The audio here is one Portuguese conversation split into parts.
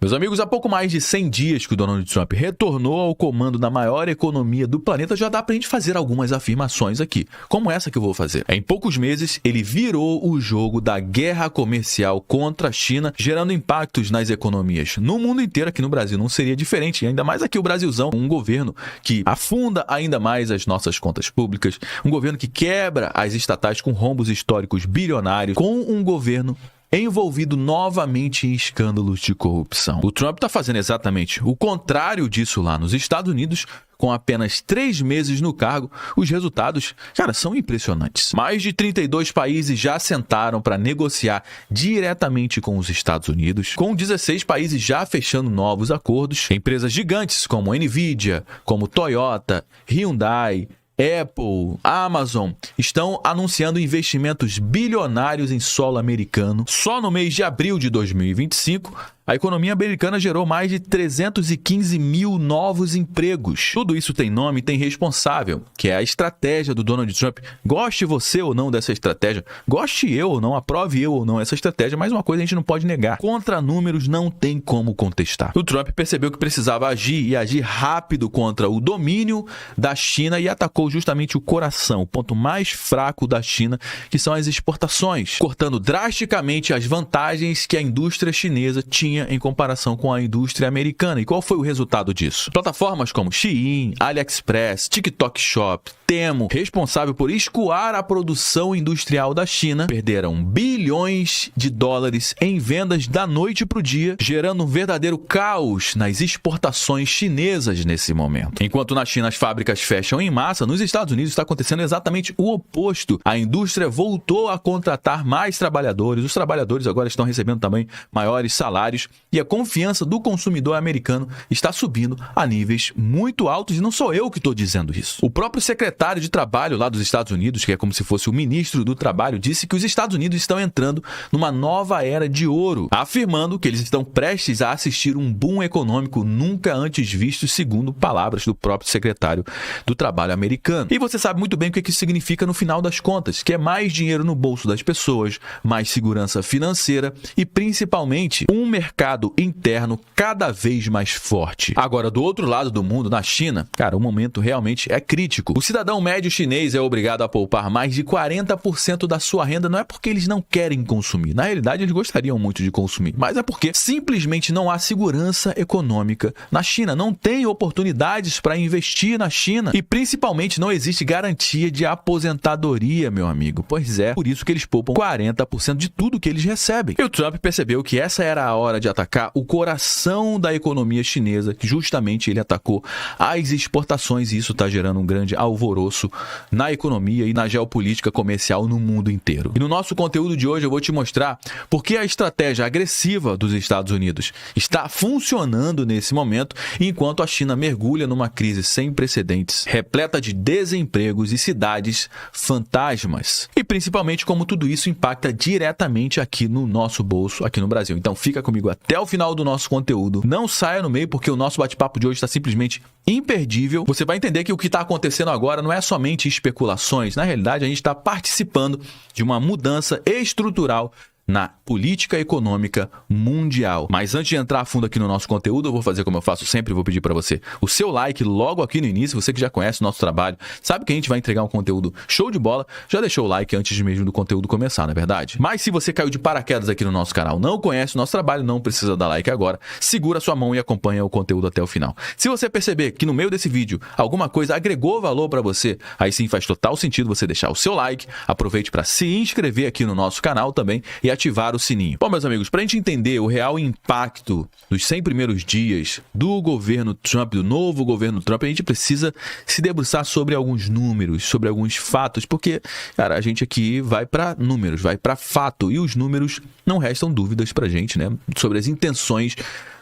Meus amigos, há pouco mais de 100 dias que o Donald Trump retornou ao comando da maior economia do planeta, já dá pra gente fazer algumas afirmações aqui, como essa que eu vou fazer. Em poucos meses, ele virou o jogo da guerra comercial contra a China, gerando impactos nas economias. No mundo inteiro, aqui no Brasil, não seria diferente, ainda mais aqui o Brasilzão, um governo que afunda ainda mais as nossas contas públicas, um governo que quebra as estatais com rombos históricos bilionários, com um governo envolvido novamente em escândalos de corrupção. O Trump está fazendo exatamente o contrário disso lá nos Estados Unidos. Com apenas 3 meses no cargo, os resultados, cara, são impressionantes. Mais de 32 países já sentaram para negociar diretamente com os Estados Unidos, com 16 países já fechando novos acordos. Empresas gigantes como Nvidia, como Toyota, Hyundai, Apple, Amazon estão anunciando investimentos bilionários em solo americano. Só no mês de abril de 2025, a economia americana gerou mais de 315 mil novos empregos. Tudo isso tem nome e tem responsável, que é a estratégia do Donald Trump. Goste você ou não dessa estratégia, goste eu ou não, aprove eu ou não essa estratégia, mas uma coisa a gente não pode negar: contra números não tem como contestar. O Trump percebeu que precisava agir e agir rápido contra o domínio da China e atacou justamente o coração, o ponto mais fraco da China, que são as exportações, cortando drasticamente as vantagens que a indústria chinesa tinha em comparação com a indústria americana. E qual foi o resultado disso? Plataformas como Shein, AliExpress, TikTok Shop, Temu, responsável por escoar a produção industrial da China, perderam bilhões de dólares em vendas da noite para o dia, gerando um verdadeiro caos nas exportações chinesas nesse momento. Enquanto na China as fábricas fecham em massa, nos Estados Unidos está acontecendo exatamente o oposto. A indústria voltou a contratar mais trabalhadores, os trabalhadores agora estão recebendo também maiores salários e a confiança do consumidor americano está subindo a níveis muito altos, e não sou eu que estou dizendo isso. O próprio secretário de Trabalho lá dos Estados Unidos, que é como se fosse o ministro do Trabalho, disse que os Estados Unidos estão entrando numa nova era de ouro, afirmando que eles estão prestes a assistir um boom econômico nunca antes visto, segundo palavras do próprio secretário do Trabalho americano. E você sabe muito bem o que isso significa no final das contas, que é mais dinheiro no bolso das pessoas, mais segurança financeira e principalmente um mercado interno cada vez mais forte. Agora, do outro lado do mundo, na China, cara, o momento realmente é crítico. O cidadão médio chinês é obrigado a poupar mais de 40% da sua renda, não é porque eles não querem consumir. Na realidade, eles gostariam muito de consumir, mas é porque simplesmente não há segurança econômica na China. Não tem oportunidades para investir na China e principalmente não existe garantia de aposentadoria, meu amigo. Pois é, por isso que eles poupam 40% de tudo que eles recebem. E o Trump percebeu que essa era a hora de atacar o coração da economia chinesa, que justamente ele atacou as exportações, e isso está gerando um grande alvoroço na economia e na geopolítica comercial no mundo inteiro. E no nosso conteúdo de hoje eu vou te mostrar por que a estratégia agressiva dos Estados Unidos está funcionando nesse momento, enquanto a China mergulha numa crise sem precedentes, repleta de desempregos e cidades fantasmas. E principalmente como tudo isso impacta diretamente aqui no nosso bolso, aqui no Brasil. Então fica comigo até o final do nosso conteúdo. Não saia no meio, porque o nosso bate-papo de hoje está simplesmente imperdível. Você vai entender que o que está acontecendo agora não é somente especulações. Na realidade, a gente está participando de uma mudança estrutural na política econômica mundial. Mas antes de entrar a fundo aqui no nosso conteúdo, eu vou fazer como eu faço sempre, vou pedir para você o seu like logo aqui no início. Você que já conhece o nosso trabalho, sabe que a gente vai entregar um conteúdo show de bola, já deixou o like antes mesmo do conteúdo começar, não é verdade? Mas se você caiu de paraquedas aqui no nosso canal, não conhece o nosso trabalho, não precisa dar like agora, segura sua mão e acompanha o conteúdo até o final. Se você perceber que no meio desse vídeo alguma coisa agregou valor para você, aí sim faz total sentido você deixar o seu like, aproveite para se inscrever aqui no nosso canal também e ativar o sininho. Bom, meus amigos, para a gente entender o real impacto dos 100 primeiros dias do governo Trump, do novo governo Trump, a gente precisa se debruçar sobre alguns números, sobre alguns fatos, porque, cara, a gente aqui vai para números, vai para fato, e os números não restam dúvidas para a gente, né, sobre as intenções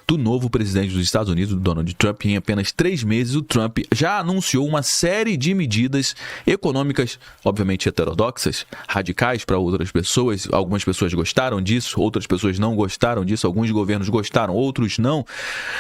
do novo presidente dos Estados Unidos, Donald Trump. Em apenas 3 meses, o Trump já anunciou uma série de medidas econômicas, obviamente heterodoxas, radicais para outras pessoas. Algumas pessoas gostaram disso, outras pessoas não gostaram disso, alguns governos gostaram, outros não.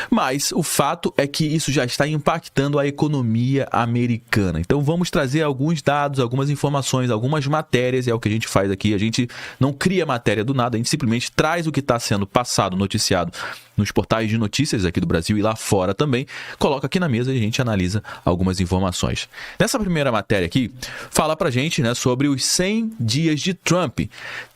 Mas o fato é que isso já está impactando a economia americana. Então vamos trazer alguns dados, algumas informações, algumas matérias, é o que a gente faz aqui. A gente não cria matéria do nada, a gente simplesmente traz o que está sendo passado, noticiado nos portais de notícias aqui do Brasil e lá fora também, coloca aqui na mesa e a gente analisa algumas informações. Nessa primeira matéria aqui, fala pra gente, né, sobre os 100 dias de Trump.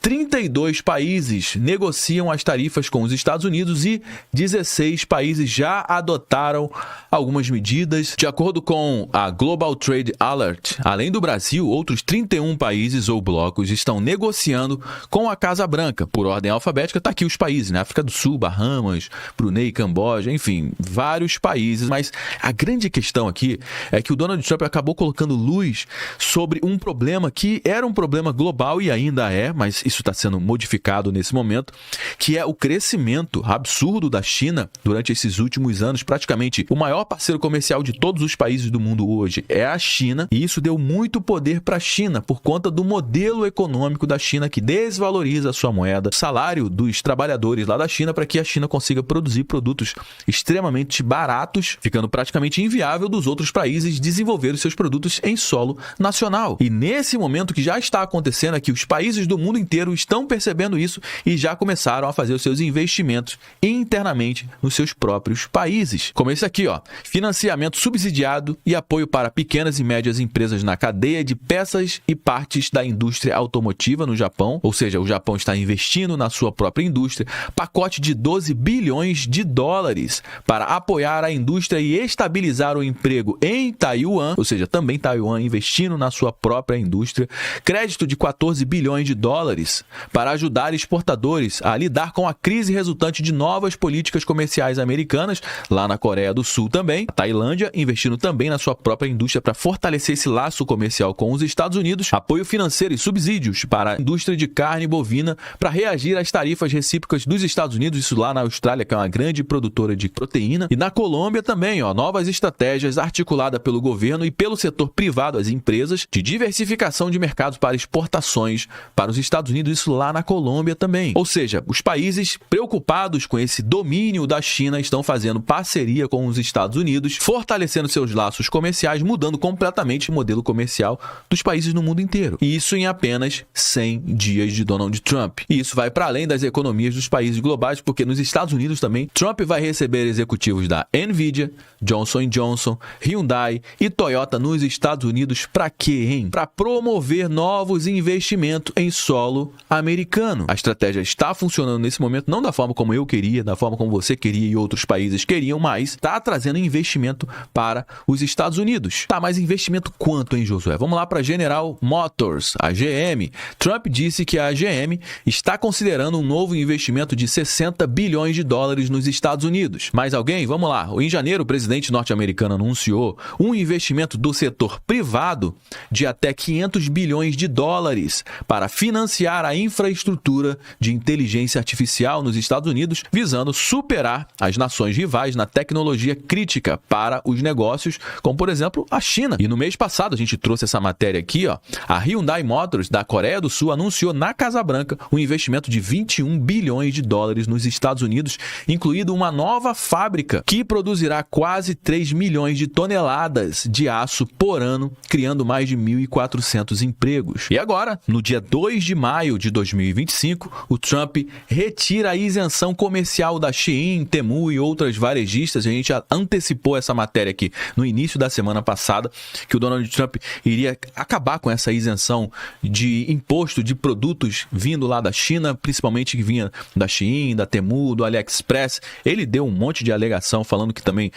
32 países negociam as tarifas com os Estados Unidos e 16 países já adotaram algumas medidas. De acordo com a Global Trade Alert, além do Brasil, outros 31 países ou blocos estão negociando com a Casa Branca. Por ordem alfabética, tá aqui os países, né? África do Sul, Bahamas, Brunei, Camboja, enfim, vários países. Mas a grande questão aqui é que o Donald Trump acabou colocando luz sobre um problema que era um problema global e ainda é, mas isso está sendo modificado nesse momento, que é o crescimento absurdo da China durante esses últimos anos. Praticamente o maior parceiro comercial de todos os países do mundo hoje é a China, e isso deu muito poder para a China por conta do modelo econômico da China que desvaloriza a sua moeda, o salário dos trabalhadores lá da China, para que a China consiga produzir produtos extremamente baratos, ficando praticamente inviável dos outros países desenvolver os seus produtos em solo nacional. E nesse momento que já está acontecendo aqui, os países do mundo inteiro estão percebendo isso e já começaram a fazer os seus investimentos internamente nos seus próprios países. Como esse aqui, ó, financiamento subsidiado e apoio para pequenas e médias empresas na cadeia de peças e partes da indústria automotiva no Japão, ou seja, o Japão está investindo na sua própria indústria, pacote de 12 bilhões de dólares para apoiar a indústria e estabilizar o emprego em Taiwan, ou seja, também Taiwan investindo na sua própria indústria, crédito de 14 bilhões de dólares para ajudar exportadores a lidar com a crise resultante de novas políticas comerciais americanas, lá na Coreia do Sul também, a Tailândia investindo também na sua própria indústria para fortalecer esse laço comercial com os Estados Unidos, apoio financeiro e subsídios para a indústria de carne bovina para reagir às tarifas recíprocas dos Estados Unidos, isso lá na Austrália, que é uma grande produtora de proteína, e na Colômbia também, ó, novas estratégias articuladas pelo governo e pelo setor privado, as empresas, de diversificação de mercados para exportações para os Estados Unidos, isso lá na Colômbia também. Ou seja, os países preocupados com esse domínio da China estão fazendo parceria com os Estados Unidos, fortalecendo seus laços comerciais, mudando completamente o modelo comercial dos países no mundo inteiro. E isso em apenas 100 dias de Donald Trump. E isso vai para além das economias dos países globais, porque nos Estados Unidos também, Trump vai receber executivos da Nvidia, Johnson & Johnson, Hyundai e Toyota nos Estados Unidos. Para quê, hein? Para promover novos investimentos em solo americano. A estratégia está funcionando nesse momento, não da forma como eu queria, da forma como você queria e outros países queriam, mas está trazendo investimento para os Estados Unidos. Tá, mas investimento quanto, hein, Josué? Vamos lá para General Motors, a GM. Trump disse que a GM está considerando um novo investimento de 60 bilhões de dólares nos Estados Unidos. Mais alguém? Vamos lá. Em janeiro, o presidente norte-americano anunciou um investimento do setor privado de até 500 bilhões de dólares para financiar a infraestrutura de inteligência artificial nos Estados Unidos, visando superar as nações rivais na tecnologia crítica para os negócios, como, por exemplo, a China. E no mês passado, a gente trouxe essa matéria aqui, ó, a Hyundai Motors, da Coreia do Sul, anunciou na Casa Branca um investimento de 21 bilhões de dólares nos Estados Unidos, incluído uma nova fábrica que produzirá quase 3 milhões de toneladas de aço por ano, criando mais de 1.400 empregos. E agora, no dia 2 de maio de 2025, o Trump retira a isenção comercial da Shein, Temu e outras varejistas. A gente já antecipou essa matéria aqui no início da semana passada, que o Donald Trump iria acabar com essa isenção de imposto de produtos vindo lá da China, principalmente que vinha da Shein, da Temu, do AliExpress. Ele deu um monte de alegação falando que também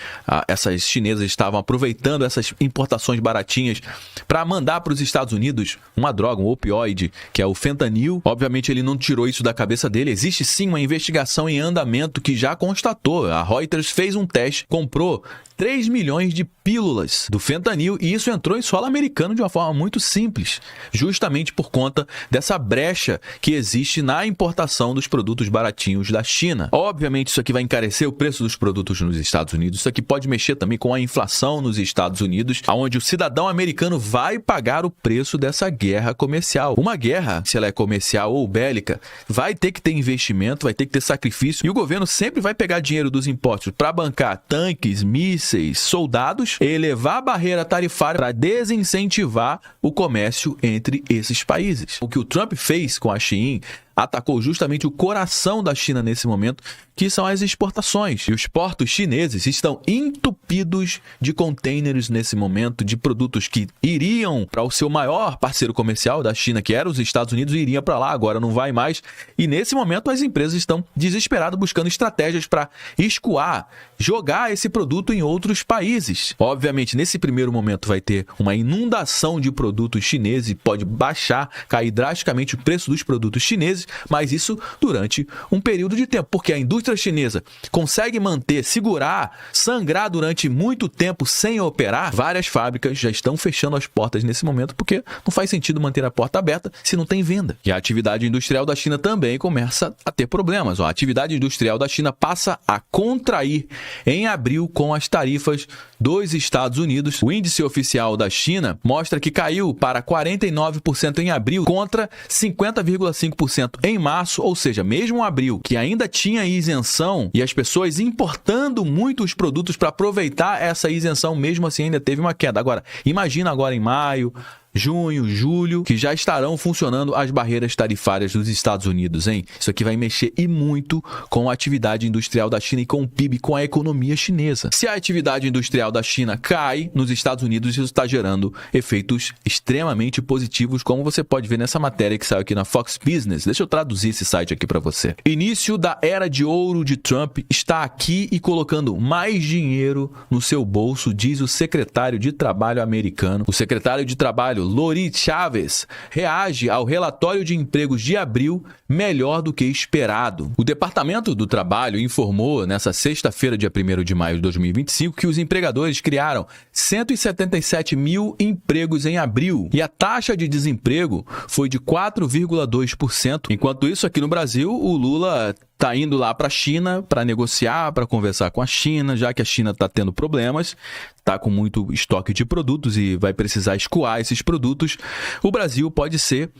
essas chinesas estavam aproveitando essas importações baratinhas para mandar para os Estados Unidos uma droga, um opioide, que é o fentanil. Obviamente ele não tirou isso da cabeça dele. Existe sim uma investigação em andamento que já constatou. A Reuters fez um teste, comprou 3 milhões de pílulas do fentanil e isso entrou em solo americano de uma forma muito simples, justamente por conta dessa brecha que existe na importação dos produtos baratinhos da China. Obviamente isso aqui vai encarecer o preço dos produtos nos Estados Unidos, isso aqui pode mexer também com a inflação nos Estados Unidos, onde o cidadão americano vai pagar o preço dessa guerra comercial. Uma guerra, se ela é comercial ou bélica, vai ter que ter investimento, vai ter que ter sacrifício e o governo sempre vai pegar dinheiro dos impostos para bancar tanques, mísseis, soldados e elevar a barreira tarifária para desincentivar o comércio entre esses países. O que o Trump fez com a Shein atacou justamente o coração da China nesse momento, que são as exportações. E os portos chineses estão entupidos de containers nesse momento, de produtos que iriam para o seu maior parceiro comercial da China, que era os Estados Unidos, e iriam para lá, agora não vai mais. E nesse momento as empresas estão desesperadas buscando estratégias para escoar, jogar esse produto em outros países. Obviamente, nesse primeiro momento vai ter uma inundação de produtos chineses, pode baixar, cair drasticamente o preço dos produtos chineses, mas isso durante um período de tempo, porque a indústria chinesa consegue manter, segurar, sangrar durante muito tempo sem operar. Várias fábricas já estão fechando as portas nesse momento, porque não faz sentido manter a porta aberta se não tem venda. E a atividade industrial da China também começa a ter problemas. A atividade industrial da China passa a contrair em abril com as tarifas dos Estados Unidos. O índice oficial da China mostra que caiu para 49% em abril contra 50,5% em março, ou seja, mesmo abril, que ainda tinha isenção e as pessoas importando muitos produtos para aproveitar essa isenção, mesmo assim ainda teve uma queda. Agora, imagina agora em maio, junho, julho, que já estarão funcionando as barreiras tarifárias dos Estados Unidos, hein? Isso aqui vai mexer e muito com a atividade industrial da China e com o PIB, com a economia chinesa. Se a atividade industrial da China cai nos Estados Unidos, isso está gerando efeitos extremamente positivos, como você pode ver nessa matéria que saiu aqui na Fox Business. Deixa eu traduzir esse site aqui para você. Início da era de ouro de Trump está aqui e colocando mais dinheiro no seu bolso, diz o secretário de Trabalho americano. O secretário de Trabalho, Lori Chavez, reage ao relatório de empregos de abril melhor do que esperado. O Departamento do Trabalho informou nessa sexta-feira, dia 1º de maio de 2025, que os empregadores criaram 177 mil empregos em abril e a taxa de desemprego foi de 4,2%. Enquanto isso, aqui no Brasil, o Lula está indo lá para a China para negociar, para conversar com a China, já que a China está tendo problemas, está com muito estoque de produtos e vai precisar escoar esses produtos. O Brasil pode ser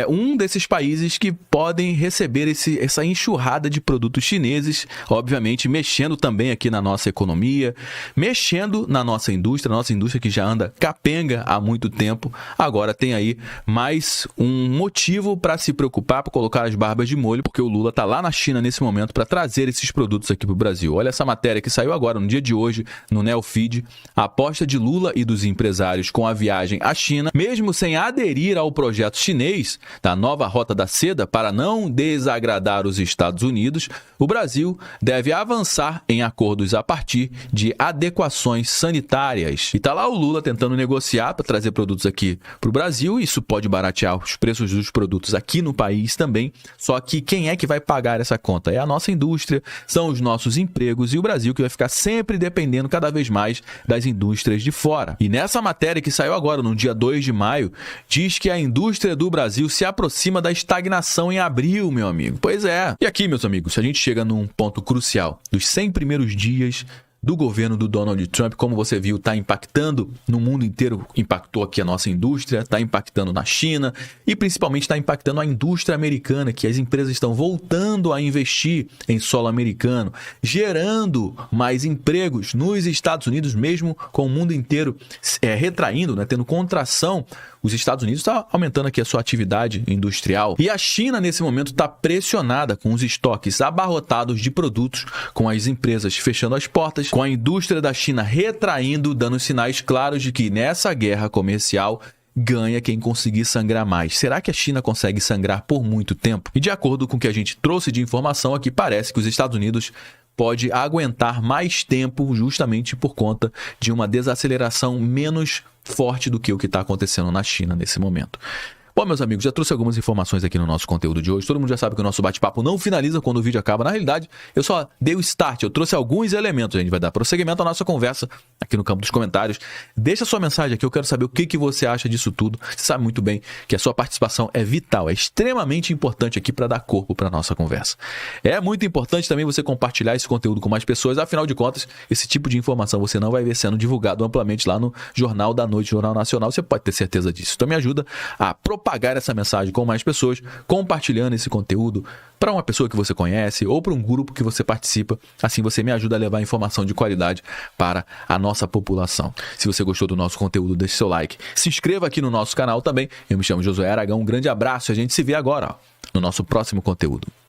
um desses países que podem receber essa enxurrada de produtos chineses, obviamente mexendo também aqui na nossa economia, mexendo na nossa indústria que já anda capenga há muito tempo, agora tem aí mais um motivo para se preocupar, para colocar as barbas de molho, porque o Lula está lá na China nesse momento para trazer esses produtos aqui para o Brasil. Olha essa matéria que saiu agora, no dia de hoje, no Neofeed. A aposta de Lula e dos empresários com a viagem à China, mesmo sem aderir ao projeto chinês da nova Rota da Seda para não desagradar os Estados Unidos, o Brasil deve avançar em acordos a partir de adequações sanitárias. E está lá o Lula tentando negociar para trazer produtos aqui para o Brasil. Isso pode baratear os preços dos produtos aqui no país também. Só que quem é que vai pagar essa conta? É a nossa indústria, são os nossos empregos e o Brasil que vai ficar sempre dependendo cada vez mais das indústrias de fora. E nessa matéria que saiu agora, no dia 2 de maio, diz que a indústria do Brasil se aproxima da estagnação em abril, meu amigo. Pois é. E aqui, meus amigos, a gente chega num ponto crucial. Dos 100 primeiros dias do governo do Donald Trump, como você viu, está impactando no mundo inteiro, impactou aqui a nossa indústria, está impactando na China e principalmente está impactando a indústria americana, que as empresas estão voltando a investir em solo americano, gerando mais empregos nos Estados Unidos, mesmo com o mundo inteiro retraindo, né, tendo contração. Os Estados Unidos estão aumentando aqui a sua atividade industrial. E a China, nesse momento, está pressionada com os estoques abarrotados de produtos, com as empresas fechando as portas, com a indústria da China retraindo, dando sinais claros de que nessa guerra comercial ganha quem conseguir sangrar mais. Será que a China consegue sangrar por muito tempo? E de acordo com o que a gente trouxe de informação aqui, parece que os Estados Unidos pode aguentar mais tempo justamente por conta de uma desaceleração menos forte do que o que está acontecendo na China nesse momento. Bom, meus amigos, já trouxe algumas informações aqui no nosso conteúdo de hoje. Todo mundo já sabe que o nosso bate-papo não finaliza quando o vídeo acaba. Na realidade, eu só dei o start, eu trouxe alguns elementos. A gente vai dar prosseguimento à nossa conversa aqui no campo dos comentários. Deixa sua mensagem aqui, eu quero saber o que você acha disso tudo. Você sabe muito bem que a sua participação é vital, é extremamente importante aqui para dar corpo para a nossa conversa. É muito importante também você compartilhar esse conteúdo com mais pessoas. Afinal de contas, esse tipo de informação você não vai ver sendo divulgado amplamente lá no Jornal da Noite, Jornal Nacional. Você pode ter certeza disso. Então me ajuda a propagar essa mensagem com mais pessoas, compartilhando esse conteúdo para uma pessoa que você conhece ou para um grupo que você participa. Assim você me ajuda a levar informação de qualidade para a nossa população. Se você gostou do nosso conteúdo, deixe seu like. Se inscreva aqui no nosso canal também. Eu me chamo Josué Aragão. Um grande abraço e a gente se vê agora, ó, no nosso próximo conteúdo.